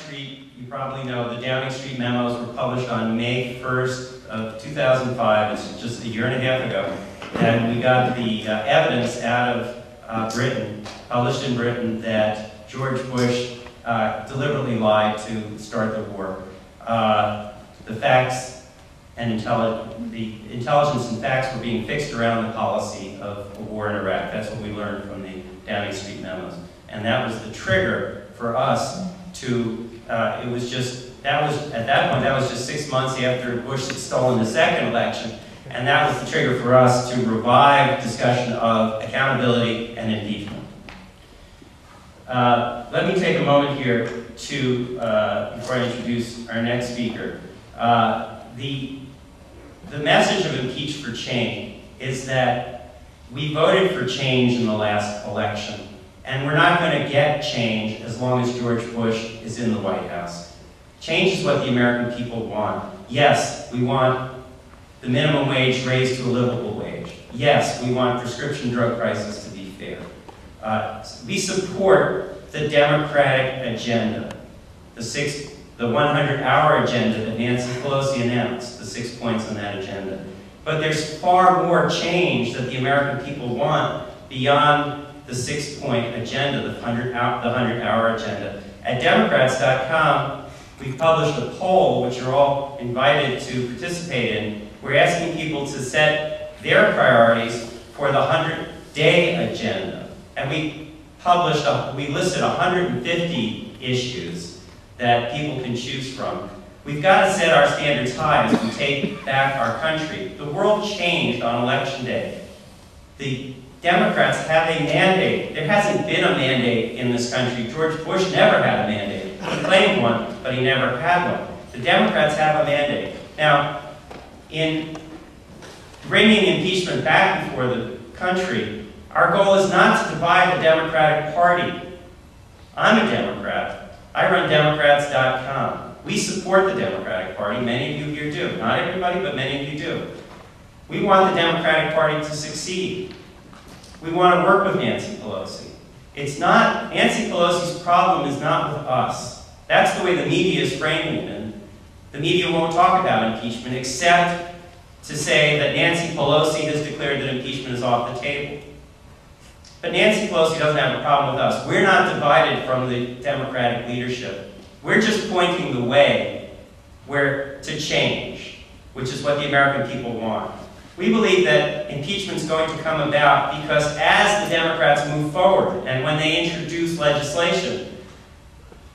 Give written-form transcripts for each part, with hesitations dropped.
Street, you probably know, the Downing Street memos were published on May 1st of 2005. It's just a year and a half ago. And we got the evidence out of Britain, published in Britain, that George Bush deliberately lied to start the war. The facts and the intelligence and facts were being fixed around the policy of a war in Iraq. That's what we learned from the Downing Street memos. And that was the trigger for us to, at that point, that was just 6 months after Bush had stolen the second election. And that was the trigger for us to revive discussion of accountability and impeachment. Let me take a moment here to, before I introduce our next speaker. The message of Impeach for Change is that we voted for change in the last election, and we're not going to get change as long as George Bush is in the White House. Change is what the American people want. Yes, we want the minimum wage raised to a livable wage. Yes, we want prescription drug prices to be fair. We support the Democratic agenda, the 100-hour agenda that Nancy Pelosi announced, the 6 points on that agenda. But there's far more change that the American people want beyond the 6-point agenda, the 100-hour agenda. At Democrats.com, we've published a poll, which you're all invited to participate in. We're asking people to set their priorities for the 100-day agenda. And we listed 150 issues that people can choose from. We've got to set our standards high as we take back our country. The world changed on Election Day. The Democrats have a mandate. There hasn't been a mandate in this country. George Bush never had a mandate. He claimed one, but he never had one. The Democrats have a mandate. Now, in bringing impeachment back before the country, our goal is not to divide the Democratic Party. I'm a Democrat. I run Democrats.com. We support the Democratic Party. Many of you here do. Not everybody, but many of you do. We want the Democratic Party to succeed. We want to work with Nancy Pelosi. Nancy Pelosi's problem is not with us. That's the way the media is framing it. And the media won't talk about impeachment except to say that Nancy Pelosi has declared that impeachment is off the table. But Nancy Pelosi doesn't have a problem with us. We're not divided from the Democratic leadership. We're just pointing the way to change, which is what the American people want. We believe that impeachment is going to come about because as the Democrats move forward and when they introduce legislation,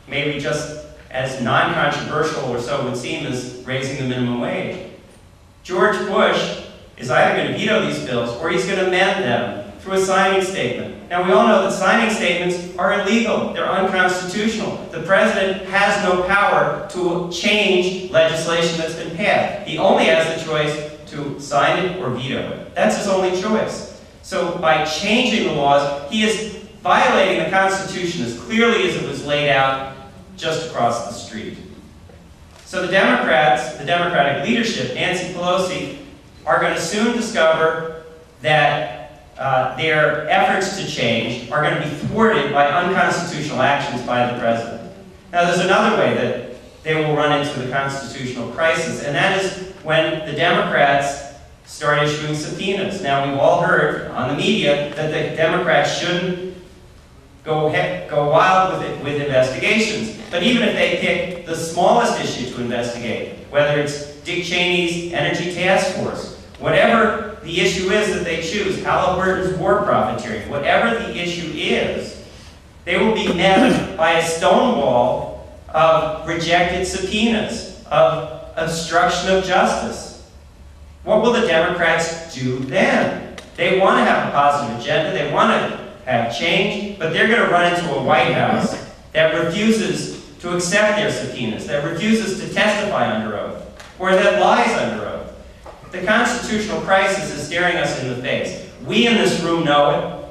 maybe just as non-controversial or so would seem as raising the minimum wage, George Bush is either going to veto these bills or he's going to amend them through a signing statement. Now, we all know that signing statements are illegal. They're unconstitutional. The president has no power to change legislation that's been passed. He only has the choice to sign it or veto it. That's his only choice. So by changing the laws, he is violating the Constitution as clearly as it was laid out just across the street. So the Democrats, the Democratic leadership, Nancy Pelosi, are going to soon discover that their efforts to change are going to be thwarted by unconstitutional actions by the president. Now, there's another way that they will run into the constitutional crisis, and that is when the Democrats start issuing subpoenas. Now, we've all heard on the media that the Democrats shouldn't go wild with investigations. But even if they pick the smallest issue to investigate, whether it's Dick Cheney's Energy Task Force, whatever the issue is that they choose, Halliburton's war profiteering, whatever the issue is, they will be met by a stonewall of rejected subpoenas, of obstruction of justice. What will the Democrats do then? They want to have a positive agenda, they want to have change, but they're going to run into a White House that refuses to accept their subpoenas, that refuses to testify under oath, or that lies under oath. The constitutional crisis is staring us in the face. We in this room know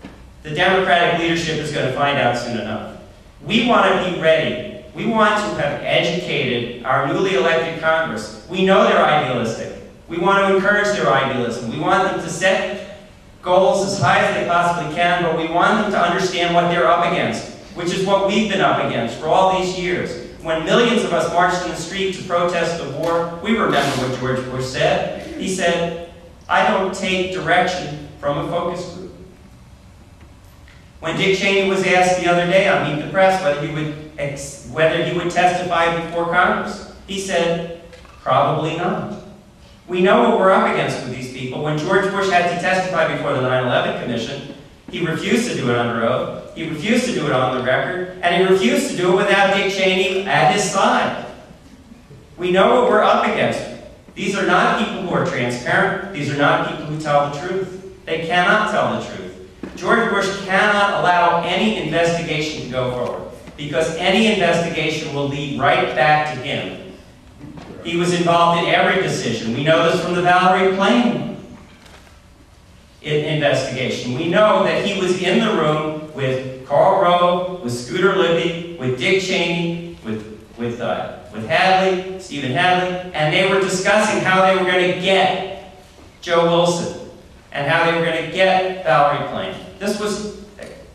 it. The Democratic leadership is going to find out soon enough. We want to be ready. We want to have educated our newly elected Congress. We know they're idealistic. We want to encourage their idealism. We want them to set goals as high as they possibly can, but we want them to understand what they're up against. which is what we've been up against for all these years. When millions of us marched in the street to protest the war, we remember what George Bush said. He said, "I don't take direction from a focus group." When Dick Cheney was asked the other day on Meet the Press whether he would testify before Congress, he said, "Probably not." We know what we're up against with these people. When George Bush had to testify before the 9/11 Commission, he refused to do it under oath, he refused to do it on the record, and he refused to do it without Dick Cheney at his side. We know what we're up against. These are not people who are transparent. These are not people who tell the truth. They cannot tell the truth. George Bush cannot allow any investigation to go forward, because any investigation will lead right back to him. He was involved in every decision. We know this from the Valerie Plame investigation. We know that he was in the room with Karl Rove, with Scooter Libby, with Dick Cheney, with Hadley, Stephen Hadley, and they were discussing how they were going to get Joe Wilson and how they were going to get Valerie Plame.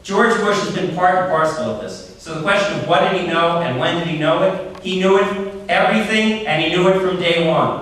George Bush has been part and parcel of this. So the question of what did he know and when did he know it? He knew it everything, and he knew it from day one.